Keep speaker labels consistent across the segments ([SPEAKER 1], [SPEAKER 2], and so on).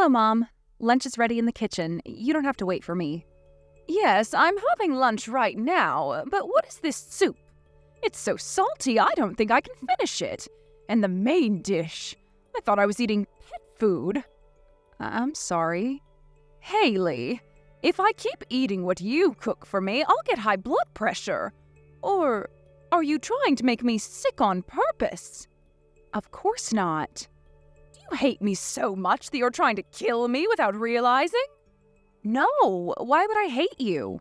[SPEAKER 1] Hello, Mom. Lunch is ready in the kitchen. You don't have to wait for me. Yes, I'm having lunch right now, but what is this soup? It's so salty, I don't think I can finish it. And the main dish. I thought I was eating pet food. I'm sorry. Haley, if I keep eating what you cook for me, I'll get high blood pressure. Or are you trying to make me sick on purpose? Of course not. Do you hate me so much that you're trying to kill me without realizing? No, why would I hate you?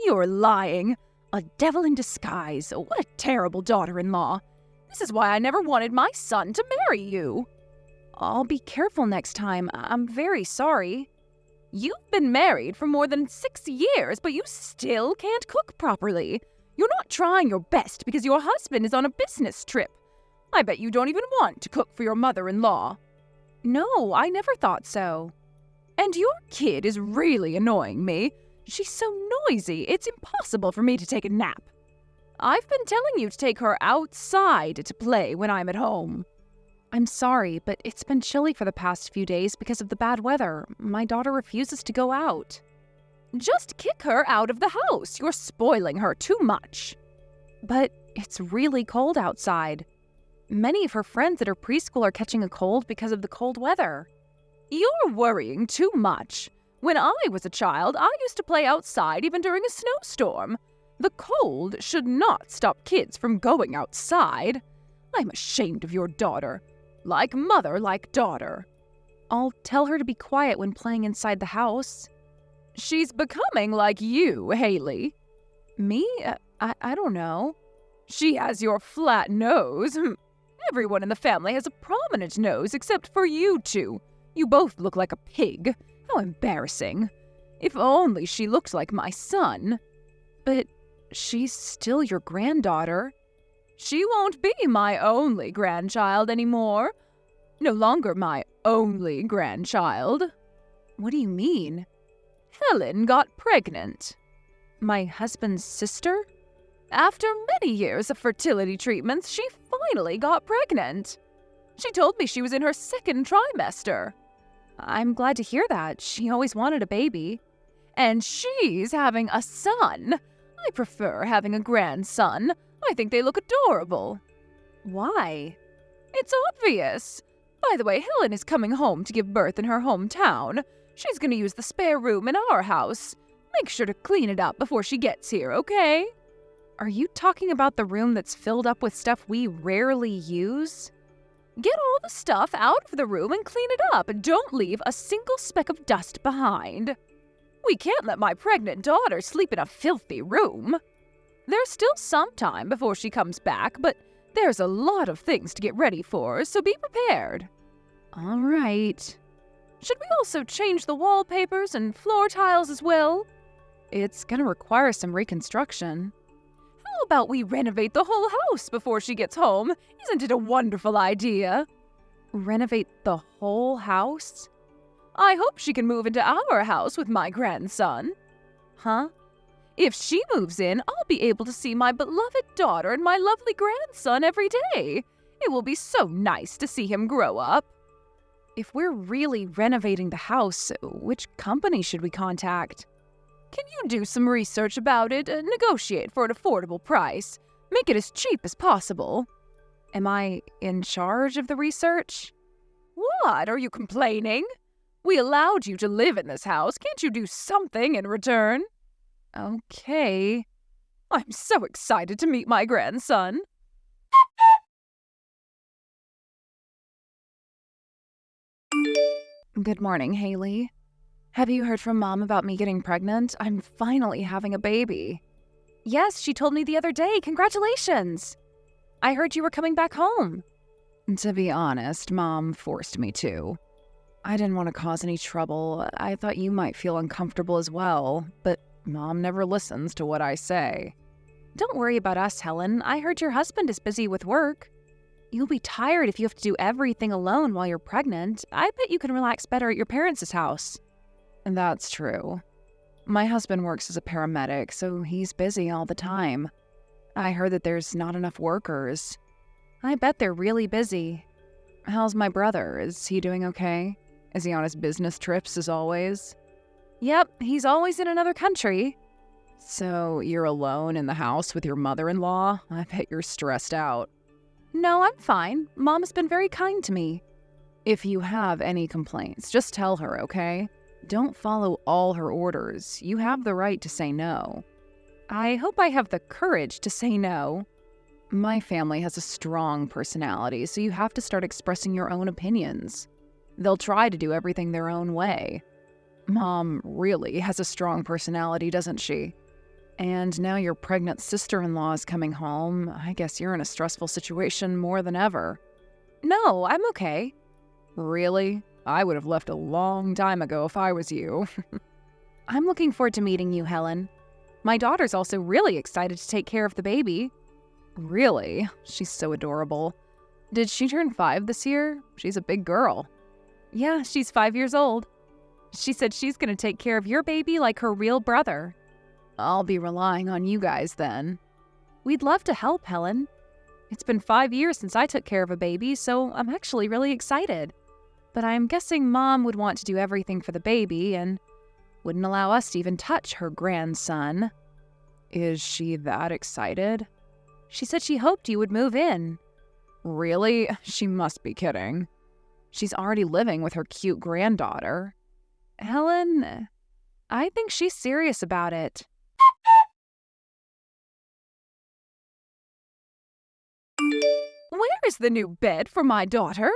[SPEAKER 1] You're lying. A devil in disguise. What a terrible daughter-in-law. This is why I never wanted my son to marry you. I'll be careful next time. I'm very sorry. You've been married for more than 6 years, but you still can't cook properly. You're not trying your best because your husband is on a business trip. I bet you don't even want to cook for your mother-in-law. No, I never thought so. And your kid is really annoying me. She's so noisy, it's impossible for me to take a nap. I've been telling you to take her outside to play when I'm at home. I'm sorry, but it's been chilly for the past few days because of the bad weather. My daughter refuses to go out. Just kick her out of the house. You're spoiling her too much. But it's really cold outside. Many of her friends at her preschool are catching a cold because of the cold weather. You're worrying too much. When I was a child, I used to play outside even during a snowstorm. The cold should not stop kids from going outside. I'm ashamed of your daughter. Like mother, like daughter. I'll tell her to be quiet when playing inside the house. She's becoming like you, Haley. Me? I don't know. She has your flat nose. Everyone in the family has a prominent nose except for you two. You both look like a pig. How embarrassing. If only she looked like my son. But she's still your granddaughter. She won't be my only grandchild anymore. No longer my only grandchild. What do you mean? Helen got pregnant. My husband's sister? After many years of fertility treatments, she finally got pregnant. She told me she was in her second trimester. I'm glad to hear that. She always wanted a baby. And she's having a son. I prefer having a grandson. I think they look adorable. Why? It's obvious. By the way, Helen is coming home to give birth in her hometown. She's going to use the spare room in our house. Make sure to clean it up before she gets here, okay? Are you talking about the room that's filled up with stuff we rarely use? Get all the stuff out of the room and clean it up. Don't leave a single speck of dust behind. We can't let my pregnant daughter sleep in a filthy room. There's still some time before she comes back, but there's a lot of things to get ready for, so be prepared. All right. Should we also change the wallpapers and floor tiles as well? It's gonna require some reconstruction. How about we renovate the whole house before she gets home? Isn't it a wonderful idea? Renovate the whole house? I hope she can move into our house with my grandson. Huh? If she moves in, I'll be able to see my beloved daughter and my lovely grandson every day. It will be so nice to see him grow up. If we're really renovating the house, which company should we contact? Can you do some research about it and negotiate for an affordable price? Make it as cheap as possible. Am I in charge of the research? What? Are you complaining? We allowed you to live in this house. Can't you do something in return? Okay. I'm so excited to meet my grandson. Good morning, Haley. Have you heard from Mom about me getting pregnant? I'm finally having a baby. Yes, she told me the other day. Congratulations! I heard you were coming back home. To be honest, Mom forced me to. I didn't want to cause any trouble. I thought you might feel uncomfortable as well, but Mom never listens to what I say. Don't worry about us, Helen. I heard your husband is busy with work. You'll be tired if you have to do everything alone while you're pregnant. I bet you can relax better at your parents' house. That's true. My husband works as a paramedic, so he's busy all the time. I heard that there's not enough workers. I bet they're really busy. How's my brother? Is he doing okay? Is he on his business trips as always? Yep, he's always in another country. So you're alone in the house with your mother-in-law? I bet you're stressed out. No, I'm fine. Mom's been very kind to me. If you have any complaints, just tell her, okay? Don't follow all her orders. You have the right to say no. I hope I have the courage to say no. My family has a strong personality, so you have to start expressing your own opinions. They'll try to do everything their own way. Mom really has a strong personality, doesn't she? And now your pregnant sister-in-law is coming home. I guess you're in a stressful situation more than ever. No, I'm okay. Really? I would have left a long time ago if I was you. I'm looking forward to meeting you, Helen. My daughter's also really excited to take care of the baby. Really? She's so adorable. Did she turn 5 this year? She's a big girl. Yeah, she's 5 years old. She said she's going to take care of your baby like her real brother. I'll be relying on you guys then. We'd love to help, Helen. It's been 5 years since I took care of a baby, so I'm actually really excited. But I'm guessing Mom would want to do everything for the baby and wouldn't allow us to even touch her grandson. Is she that excited? She said she hoped you would move in. Really? She must be kidding. She's already living with her cute granddaughter. Helen, I think she's serious about it. Where is the new bed for my daughter?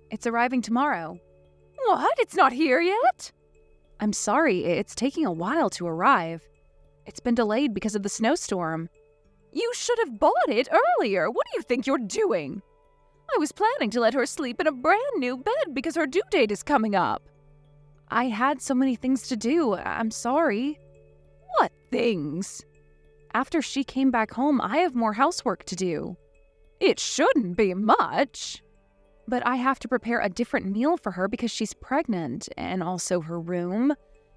[SPEAKER 1] It's arriving tomorrow. What? It's not here yet? I'm sorry, it's taking a while to arrive. It's been delayed because of the snowstorm. You should have bought it earlier. What do you think you're doing? I was planning to let her sleep in a brand new bed because her due date is coming up. I had so many things to do. I'm sorry. What things? After she came back home, I have more housework to do. It shouldn't be much. But I have to prepare a different meal for her because she's pregnant, and also her room.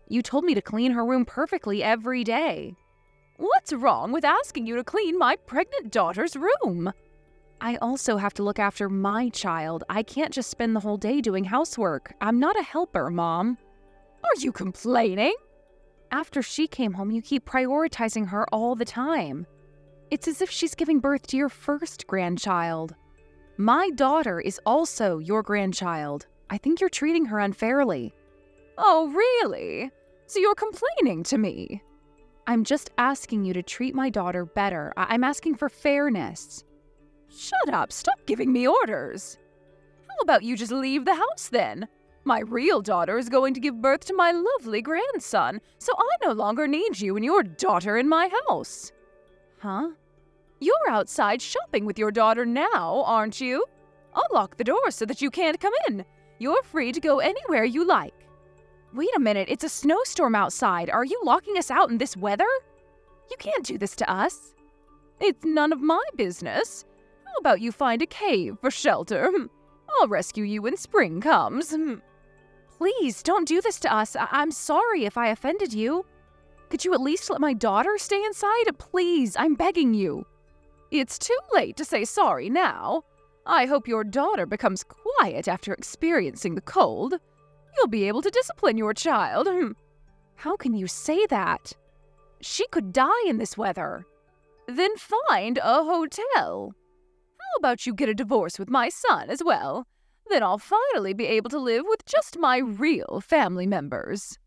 [SPEAKER 1] You told me to clean her room perfectly every day. What's wrong with asking you to clean my pregnant daughter's room? I also have to look after my child. I can't just spend the whole day doing housework. I'm not a helper, Mom. Are you complaining? After she came home, you keep prioritizing her all the time. It's as if she's giving birth to your first grandchild. My daughter is also your grandchild. I think you're treating her unfairly. Oh, really? So you're complaining to me? I'm just asking you to treat my daughter better. I'm asking for fairness. Shut up. Stop giving me orders. How about you just leave the house then? My real daughter is going to give birth to my lovely grandson, so I no longer need you and your daughter in my house. Huh? You're outside shopping with your daughter now, aren't you? I'll lock the door so that you can't come in. You're free to go anywhere you like. Wait a minute, it's a snowstorm outside. Are you locking us out in this weather? You can't do this to us. It's none of my business. How about you find a cave for shelter? I'll rescue you when spring comes. Please, don't do this to us. I'm sorry if I offended you. Could you at least let my daughter stay inside? Please, I'm begging you. It's too late to say sorry now. I hope your daughter becomes quiet after experiencing the cold. You'll be able to discipline your child. How can you say that? She could die in this weather. Then find a hotel. How about you get a divorce with my son as well? Then I'll finally be able to live with just my real family members.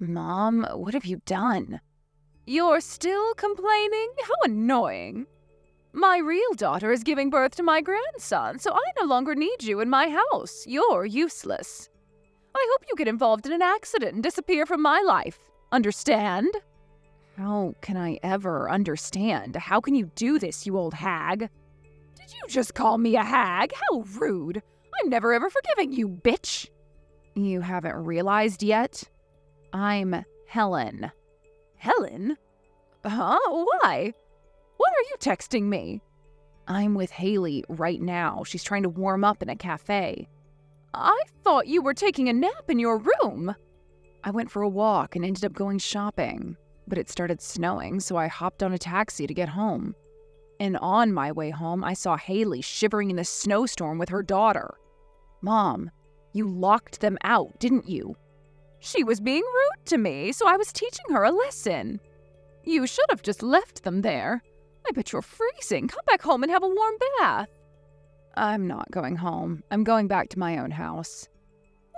[SPEAKER 1] Mom, what have you done? You're still complaining? How annoying. My real daughter is giving birth to my grandson, so I no longer need you in my house. You're useless. I hope you get involved in an accident and disappear from my life. Understand? How can I ever understand? How can you do this, you old hag? Did you just call me a hag? How rude. I'm never ever forgiving you, bitch. You haven't realized yet? I'm Helen. Helen? Huh? Why? Why are you texting me? I'm with Haley right now. She's trying to warm up in a cafe. I thought you were taking a nap in your room. I went for a walk and ended up going shopping, but it started snowing, so I hopped on a taxi to get home. And on my way home, I saw Haley shivering in the snowstorm with her daughter. Mom, you locked them out, didn't you? She was being rude to me, so I was teaching her a lesson. You should have just left them there. I bet you're freezing. Come back home and have a warm bath. I'm not going home. I'm going back to my own house.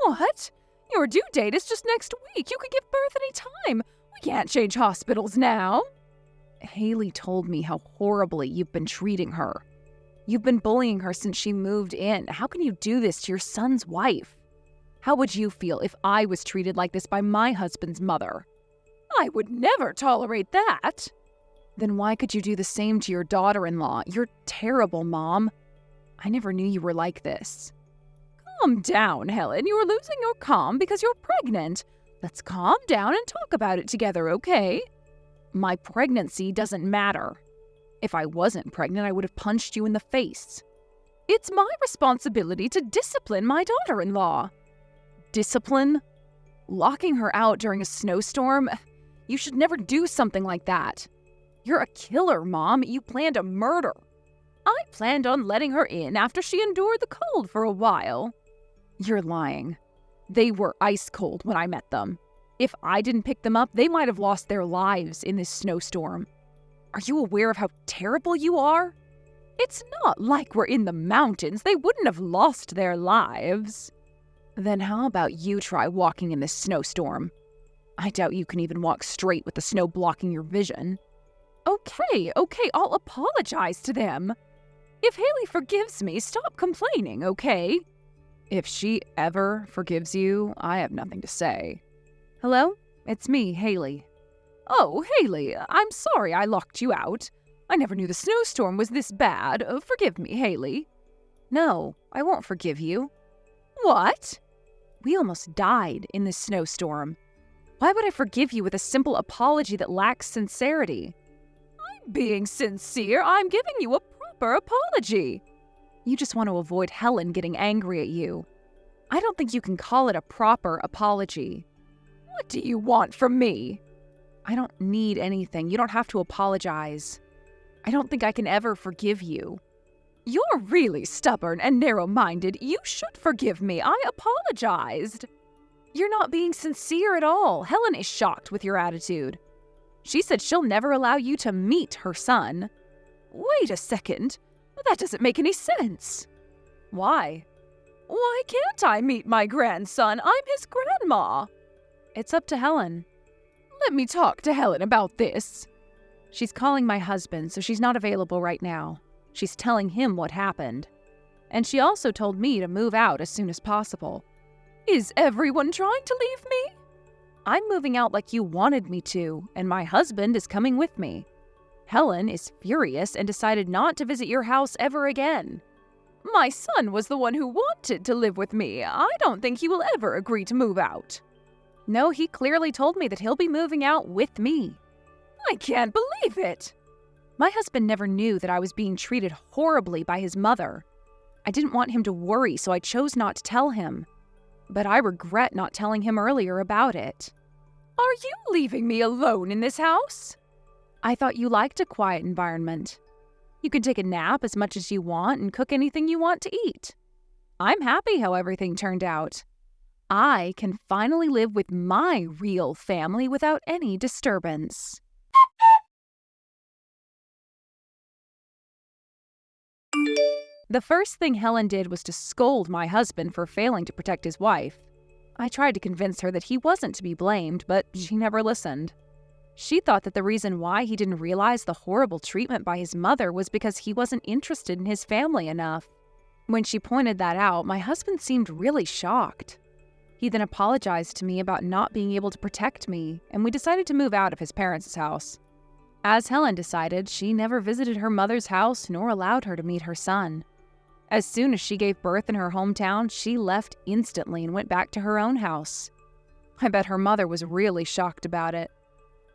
[SPEAKER 1] What? Your due date is just next week. You could give birth any time. We can't change hospitals now. Haley told me how horribly you've been treating her. You've been bullying her since she moved in. How can you do this to your son's wife? How would you feel if I was treated like this by my husband's mother? I would never tolerate that. Then why could you do the same to your daughter-in-law? You're terrible, Mom. I never knew you were like this. Calm down, Helen. You're losing your calm because you're pregnant. Let's calm down and talk about it together, okay? My pregnancy doesn't matter. If I wasn't pregnant, I would have punched you in the face. It's my responsibility to discipline my daughter-in-law. Discipline? Locking her out during a snowstorm? You should never do something like that. You're a killer, Mom. You planned a murder. I planned on letting her in after she endured the cold for a while. You're lying. They were ice cold when I met them. If I didn't pick them up, they might have lost their lives in this snowstorm. Are you aware of how terrible you are? It's not like we're in the mountains. They wouldn't have lost their lives. Then how about you try walking in this snowstorm? I doubt you can even walk straight with the snow blocking your vision. Okay, I'll apologize to them. If Haley forgives me, stop complaining, okay? If she ever forgives you, I have nothing to say. Hello? It's me, Haley. Oh, Haley, I'm sorry I locked you out. I never knew the snowstorm was this bad. Forgive me, Haley. No, I won't forgive you. What? We almost died in this snowstorm. Why would I forgive you with a simple apology that lacks sincerity? I'm being sincere. I'm giving you a proper apology. You just want to avoid Helen getting angry at you. I don't think you can call it a proper apology. What do you want from me? I don't need anything. You don't have to apologize. I don't think I can ever forgive you. You're really stubborn and narrow-minded. You should forgive me. I apologized. You're not being sincere at all. Helen is shocked with your attitude. She said she'll never allow you to meet her son. Wait a second. That doesn't make any sense. Why? Why can't I meet my grandson? I'm his grandma. It's up to Helen. Let me talk to Helen about this. She's calling my husband, so she's not available right now. She's telling him what happened. And she also told me to move out as soon as possible. Is everyone trying to leave me? I'm moving out like you wanted me to, and my husband is coming with me. Helen is furious and decided not to visit your house ever again. My son was the one who wanted to live with me. I don't think he will ever agree to move out. No, he clearly told me that he'll be moving out with me. I can't believe it. My husband never knew that I was being treated horribly by his mother. I didn't want him to worry, so I chose not to tell him. But I regret not telling him earlier about it. Are you leaving me alone in this house? I thought you liked a quiet environment. You can take a nap as much as you want and cook anything you want to eat. I'm happy how everything turned out. I can finally live with my real family without any disturbance. The first thing Helen did was to scold my husband for failing to protect his wife. I tried to convince her that he wasn't to be blamed, but she never listened. She thought that the reason why he didn't realize the horrible treatment by his mother was because he wasn't interested in his family enough. When she pointed that out, my husband seemed really shocked. He then apologized to me about not being able to protect me, and we decided to move out of his parents' house. As Helen decided, she never visited her mother's house nor allowed her to meet her son. As soon as she gave birth in her hometown, she left instantly and went back to her own house. I bet her mother was really shocked about it.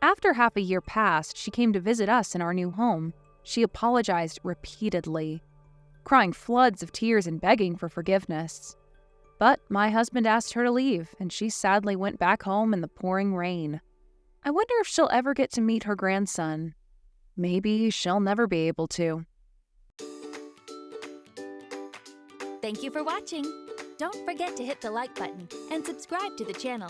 [SPEAKER 1] After half a year passed, she came to visit us in our new home. She apologized repeatedly, crying floods of tears and begging for forgiveness. But my husband asked her to leave, and she sadly went back home in the pouring rain. I wonder if she'll ever get to meet her grandson. Maybe she'll never be able to.
[SPEAKER 2] Thank you for watching. Don't forget to hit the like button and subscribe to the channel.